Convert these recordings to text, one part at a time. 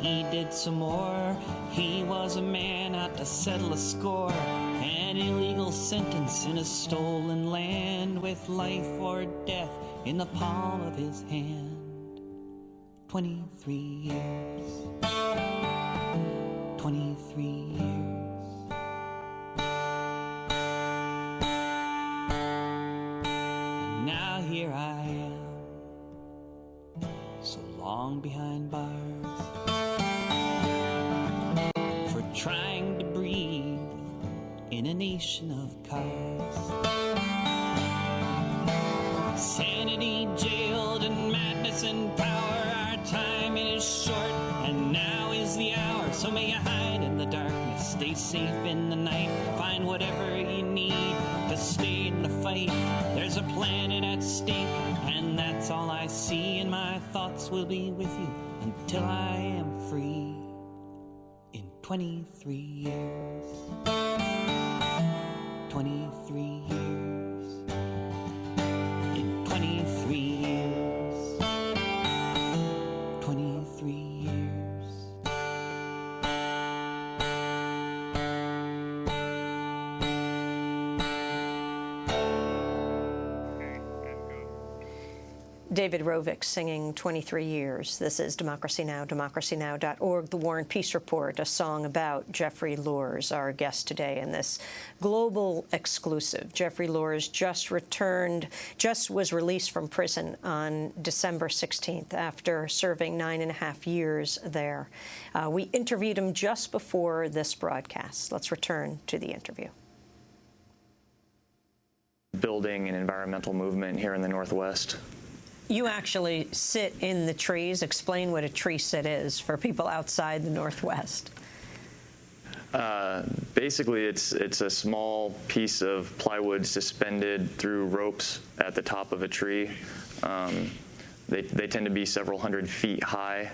He did some more. He was a man out to settle a score. An illegal sentence in a stolen land, with life or death in the palm of his hand. 23 years. 23 years. And now here I am, so long behind bars, for trying to breathe in a nation of cars. Sanity jailed and madness and power. Our time is short and now is the hour. So may you hide in the darkness, stay safe in the night, find whatever you need to stay in the fight. There's a planet at stake, and that's all I see, and my thoughts will be with you until I am free. In 23 years. 23 years. In 23 years. 23 years. David Rovich singing 23 years. This is Democracy Now!, democracynow.org, The War and Peace Report, a song about Jeffrey Luers, our guest today in this global exclusive. Jeffrey Luers just was released from prison on December 16th after serving 9.5 years there. We interviewed him just before this broadcast. Let's return to the interview. Building an environmental movement here in the Northwest. You actually sit in the trees. Explain what a tree sit is for people outside the Northwest. Basically, it's a small piece of plywood suspended through ropes at the top of a tree. They tend to be several hundred feet high,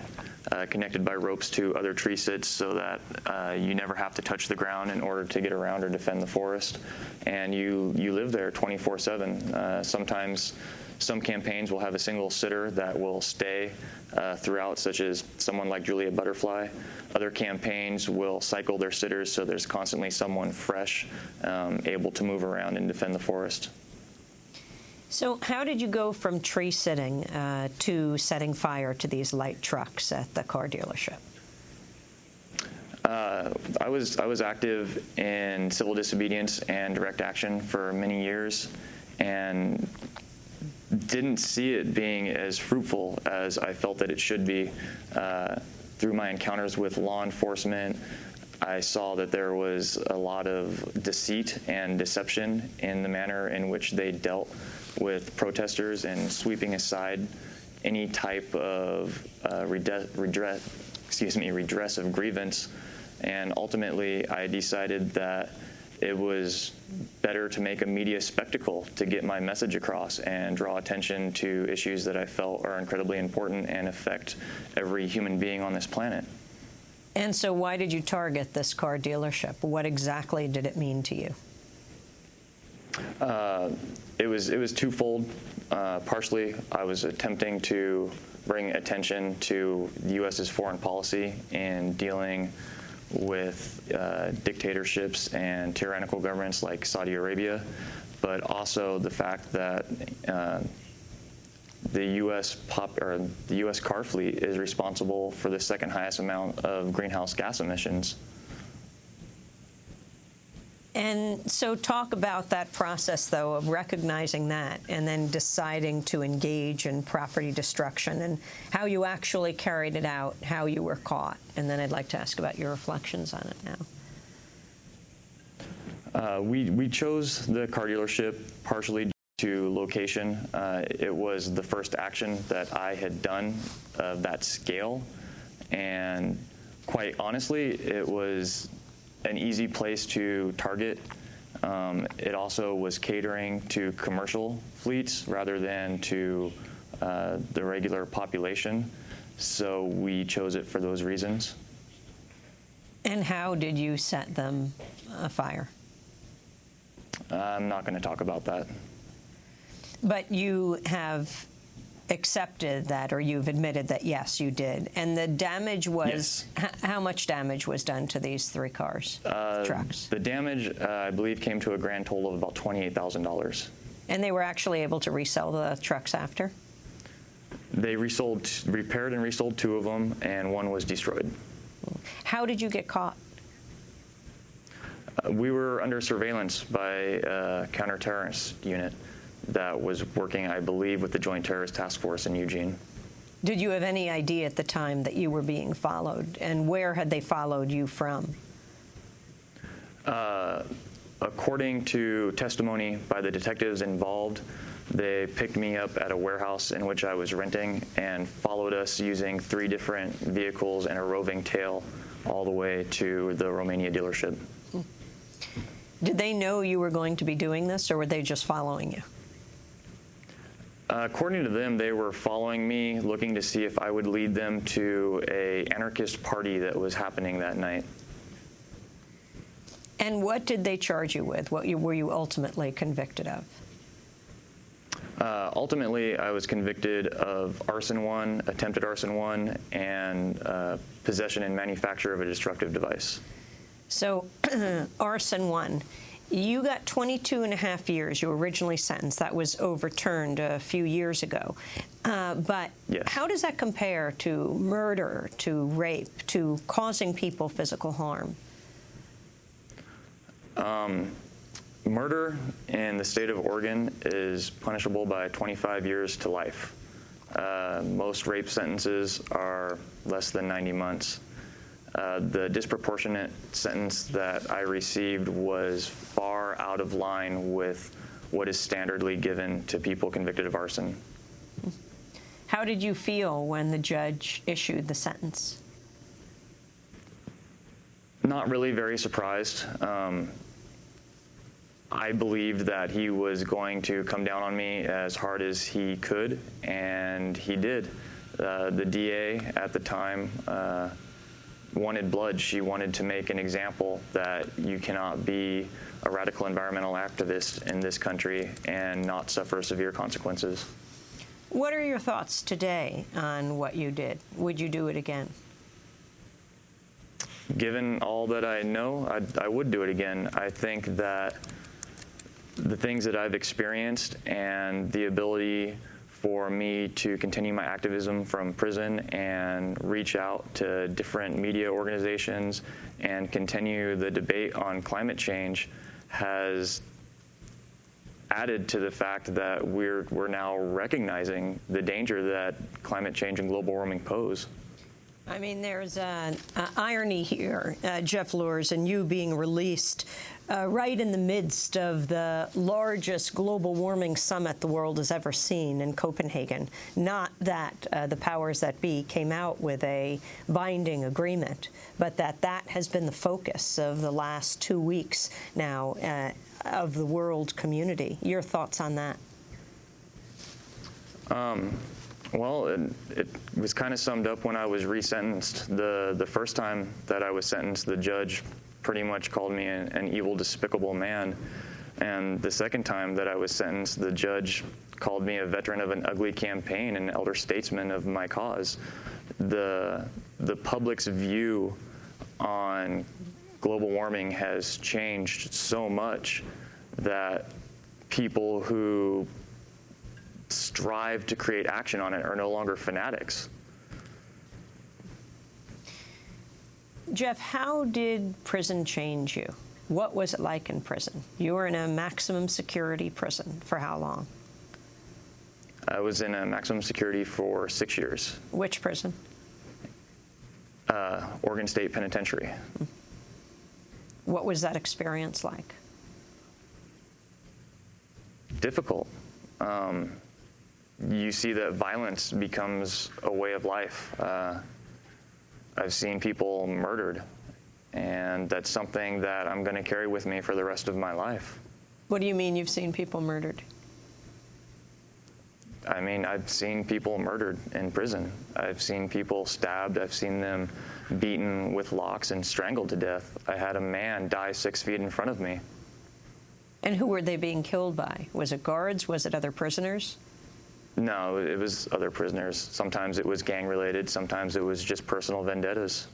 connected by ropes to other tree sits, so that you never have to touch the ground in order to get around or defend the forest. And you live there 24/7. Sometimes some campaigns will have a single sitter that will stay throughout, such as someone like Julia Butterfly. Other campaigns will cycle their sitters, so there's constantly someone fresh, able to move around and defend the forest. So how did you go from tree sitting to setting fire to these light trucks at the car dealership? I was active in civil disobedience and direct action for many years, and didn't see it being as fruitful as I felt that it should be. Through my encounters with law enforcement, I saw that there was a lot of deceit and deception in the manner in which they dealt with protesters, and sweeping aside any type of redress of grievance. And ultimately, I decided that it was better to make a media spectacle to get my message across and draw attention to issues that I felt are incredibly important and affect every human being on this planet. And so why did you target this car dealership? What exactly did it mean to you? It was twofold. Partially, I was attempting to bring attention to the U.S.'s foreign policy in dealing with dictatorships and tyrannical governments like Saudi Arabia, but also the fact that the U.S. car fleet is responsible for the second highest amount of greenhouse gas emissions. And so talk about that process, though, of recognizing that and then deciding to engage in property destruction, and how you actually carried it out, how you were caught. And then I'd like to ask about your reflections on it now. We chose the car dealership partially due to location. It was the first action that I had done of that scale. And quite honestly, it was an easy place to target. It also was catering to commercial fleets rather than to the regular population, so we chose it for those reasons. And how did you set them afire? I'm not going to talk about that. But you have accepted that, or you've admitted that, yes, you did. And the damage was, yes. How much damage was done to these 3 cars, trucks? The damage, I believe, came to a grand total of about $28,000. And they were actually able to resell the trucks after? They repaired and resold 2 of them, and 1 was destroyed. How did you get caught? We were under surveillance by a counter-terrorist unit that was working, I believe, with the Joint Terrorist Task Force in Eugene. Did you have any idea at the time that you were being followed? And where had they followed you from? According to testimony by the detectives involved, they picked me up at a warehouse in which I was renting and followed us using 3 different vehicles and a roving tail all the way to the Romania dealership. Did they know you were going to be doing this, or were they just following you? According to them, they were following me, looking to see if I would lead them to an anarchist party that was happening that night. And what did they charge you with? What were you ultimately convicted of? Ultimately, I was convicted of arson 1, attempted arson 1, and possession and manufacture of a destructive device. So, arson 1. You got 22.5 years. You were originally sentenced. That was overturned a few years ago. But yes. How does that compare to murder, to rape, to causing people physical harm? Murder in the state of Oregon is punishable by 25 years to life. Most rape sentences are less than 90 months. The disproportionate sentence that I received was far out of line with what is standardly given to people convicted of arson. How did you feel when the judge issued the sentence? Not really very surprised. I believed that he was going to come down on me as hard as he could, and he did. The DA at the time wanted blood. She wanted to make an example that you cannot be a radical environmental activist in this country and not suffer severe consequences. What are your thoughts today on what you did? Would you do it again? Given all that I know, I would do it again. I think that the things that I've experienced and the ability for me to continue my activism from prison and reach out to different media organizations and continue the debate on climate change has added to the fact that we're now recognizing the danger that climate change and global warming pose. I mean, there's an irony here, Jeff Luers, and you being released right in the midst of the largest global warming summit the world has ever seen in Copenhagen. Not that the powers that be came out with a binding agreement, but that has been the focus of the last 2 weeks now of the world community. Your thoughts on that? Well, it was kind of summed up when I was resentenced. The first time that I was sentenced, the judge pretty much called me an evil, despicable man. And the second time that I was sentenced, the judge called me a veteran of an ugly campaign, an elder statesman of my cause. The public's view on global warming has changed so much that people who strive to create action on it are no longer fanatics. Jeff, how did prison change you? What was it like in prison? You were in a maximum security prison for how long? I was in a maximum security for 6 years. Which prison? Oregon State Penitentiary. What was that experience like? Difficult. You see that violence becomes a way of life. I've seen people murdered, and that's something that I'm going to carry with me for the rest of my life. What do you mean you've seen people murdered? I mean, I've seen people murdered in prison. I've seen people stabbed. I've seen them beaten with locks and strangled to death. I had a man die 6 feet in front of me. And who were they being killed by? Was it guards? Was it other prisoners? No, it was other prisoners. Sometimes it was gang-related. Sometimes it was just personal vendettas.